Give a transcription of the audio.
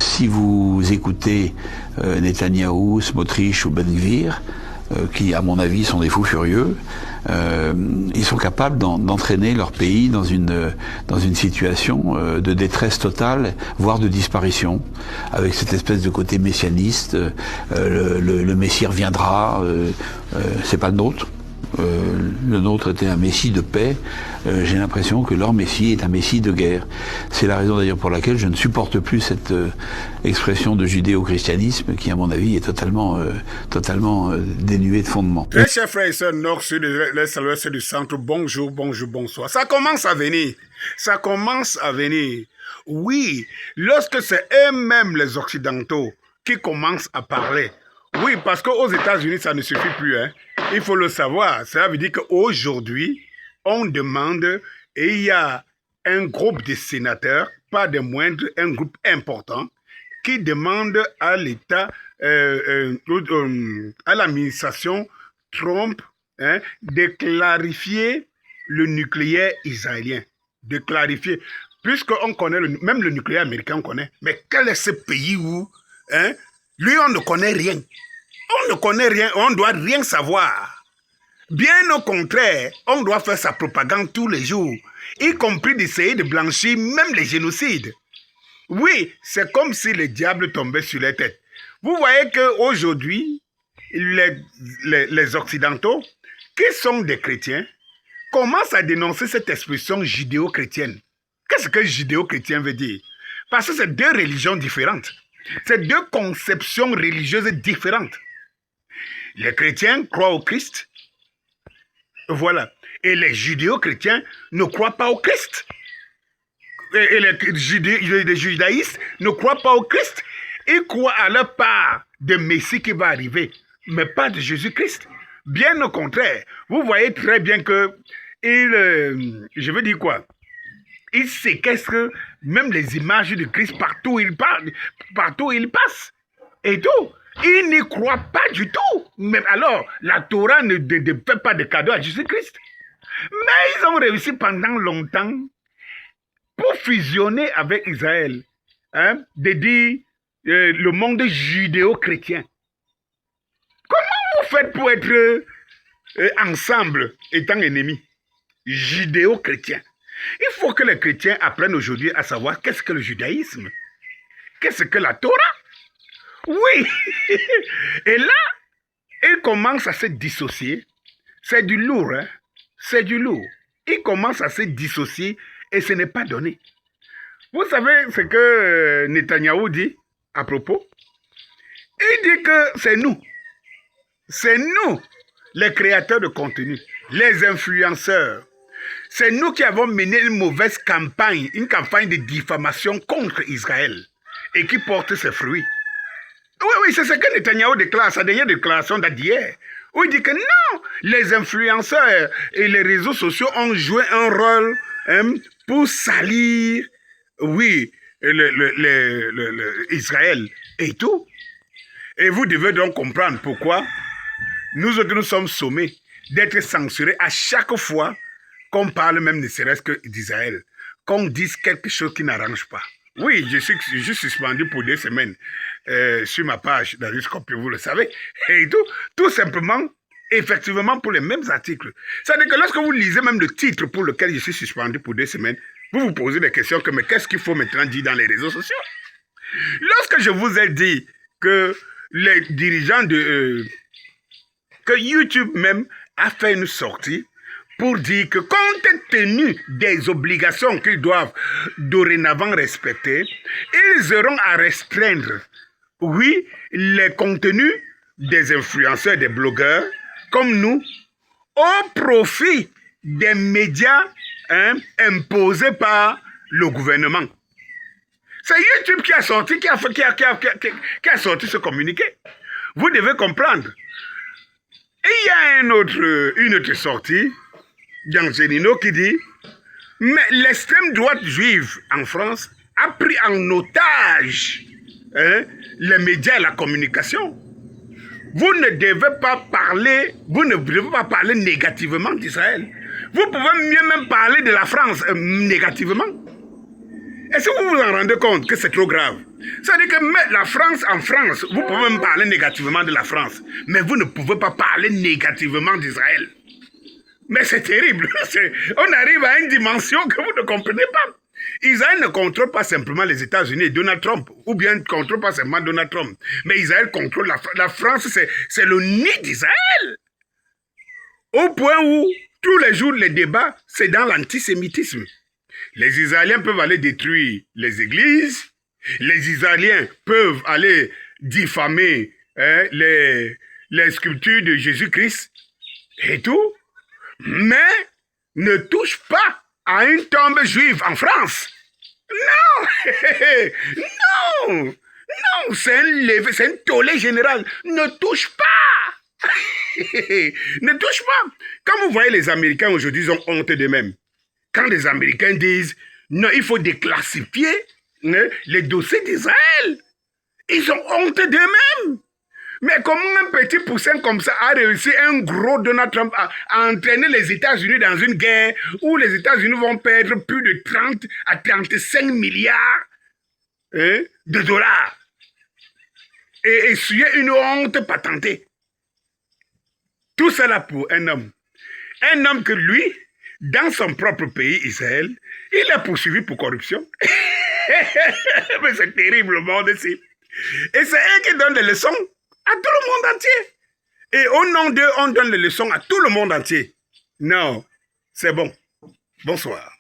Si vous écoutez Netanyahou, Smotrich ou Ben Gvir, qui à mon avis sont des fous furieux, ils sont capables d'entraîner leur pays dans une situation de détresse totale, voire de disparition, avec cette espèce de côté messianiste, le Messie reviendra, c'est pas le nôtre. Le nôtre était un messie de paix. J'ai l'impression que leur messie est un messie de guerre. C'est la raison d'ailleurs pour laquelle je ne supporte plus cette expression de judéo-christianisme qui, à mon avis, est totalement dénuée de fondement. Très chers frères et sœurs nord, sud, l'est, l'ouest du centre, bonjour, bonjour, bonsoir. Ça commence à venir. Ça commence à venir. Oui, lorsque c'est eux-mêmes les Occidentaux qui commencent à parler. Oui, parce qu'aux États-Unis, ça ne suffit plus. Hein. Il faut le savoir. Cela veut dire qu'aujourd'hui, on demande, et il y a un groupe de sénateurs, pas des moindres, un groupe important, qui demande à l'État, à l'administration Trump, hein, de clarifier le nucléaire israélien. De clarifier. Puisqu'on connaît, même le nucléaire américain, on connaît. Mais quel est ce pays où, hein, lui, on ne connaît rien. On ne connaît rien, on ne doit rien savoir. Bien au contraire, on doit faire sa propagande tous les jours, y compris d'essayer de blanchir même les génocides. Oui, c'est comme si le diable tombait sur les têtes. Vous voyez qu'aujourd'hui, les Occidentaux, qui sont des chrétiens, commencent à dénoncer cette expression judéo-chrétienne. Qu'est-ce que judéo-chrétien veut dire? Parce que c'est deux religions différentes. C'est deux conceptions religieuses différentes. Les chrétiens croient au Christ. Voilà. Et les judéo-chrétiens ne croient pas au Christ. Et les judaïstes ne croient pas au Christ. Ils croient à leur part de Messie qui va arriver, mais pas de Jésus-Christ. Bien au contraire. Vous voyez très bien que je veux dire quoi? Ils séquestrent même les images de Christ partout où il parle, partout où il passe. Et tout. Ils n'y croient pas du tout. Mais alors, la Torah ne fait pas de cadeau à Jésus-Christ. Mais ils ont réussi pendant longtemps, pour fusionner avec Israël, hein, de dire le monde judéo-chrétien. Comment vous faites pour être ensemble étant ennemis? Judéo-chrétien. Il faut que les chrétiens apprennent aujourd'hui à savoir qu'est-ce que le judaïsme, qu'est-ce que la Torah. Oui. Et là, ils commencent à se dissocier. C'est du lourd, hein? C'est du lourd. Ils commencent à se dissocier et ce n'est pas donné. Vous savez ce que Netanyahou dit à propos? Il dit que c'est nous, les créateurs de contenu, les influenceurs. C'est nous qui avons mené une mauvaise campagne, une campagne de diffamation contre Israël et qui porte ses fruits. Oui, c'est ce que Netanyahou déclare, sa dernière déclaration date d'hier. Où il dit que non, les influenceurs et les réseaux sociaux ont joué un rôle, hein, pour salir, oui, Israël et tout. Et vous devez donc comprendre pourquoi nous autres nous sommes sommés d'être censurés à chaque fois qu'on parle même ne serait-ce que d'Israël, qu'on dise quelque chose qui n'arrange pas. Oui, je suis juste suspendu pour 2 semaines sur ma page d'Ariscope, vous le savez. Et tout simplement, effectivement, pour les mêmes articles. C'est-à-dire que lorsque vous lisez même le titre pour lequel je suis suspendu pour 2 semaines, vous vous posez des questions comme, mais qu'est-ce qu'il faut maintenant dire dans les réseaux sociaux? Lorsque je vous ai dit que les dirigeants que YouTube même a fait une sortie pour dire que compte tenu des obligations qu'ils doivent dorénavant respecter, ils auront à restreindre, oui, les contenus des influenceurs, des blogueurs, comme nous, au profit des médias, hein, imposés par le gouvernement. C'est YouTube qui a sorti, qui a sorti ce communiqué. Vous devez comprendre. Et il y a une autre sortie d'Angelino qui dit, mais l'extrême droite juive en France a pris en otage, hein, les médias et la communication. Vous ne devez pas parler négativement d'Israël. Vous pouvez mieux même parler de la France négativement. Est-ce que vous vous en rendez compte que c'est trop grave? Ça veut dire que mettre la France en France, vous pouvez me parler négativement de la France, mais vous ne pouvez pas parler négativement d'Israël. Mais c'est terrible. On arrive à une dimension que vous ne comprenez pas. Israël ne contrôle pas simplement les États-Unis et Donald Trump, ou bien ne contrôle pas simplement Donald Trump, mais Israël contrôle la France, c'est le nid d'Israël. Au point où, tous les jours, les débats, c'est dans l'antisémitisme. Les Israéliens peuvent aller détruire les églises, les Israéliens peuvent aller diffamer les sculptures de Jésus-Christ et tout, mais ne touche pas à une tombe juive en France. Non, non, non, c'est un tollé général. Ne touche pas. Ne touche pas. Quand vous voyez les Américains aujourd'hui, ils ont honte d'eux-mêmes. Quand les Américains disent, non, il faut déclassifier les dossiers d'Israël, ils ont honte d'eux-mêmes. Mais comment un petit poussin comme ça a réussi, un gros Donald Trump, à entraîner les États-Unis dans une guerre où les États-Unis vont perdre plus de 30 à 35 milliards de dollars et essuyer une honte patentée. Tout cela pour un homme. Un homme que lui, dans son propre pays, Israël, il est poursuivi pour corruption. Mais c'est terrible le monde ici. Et c'est eux qui donnent des leçons à tout le monde entier. Et au nom d'eux, on donne les leçons à tout le monde entier. Non, c'est bon. Bonsoir.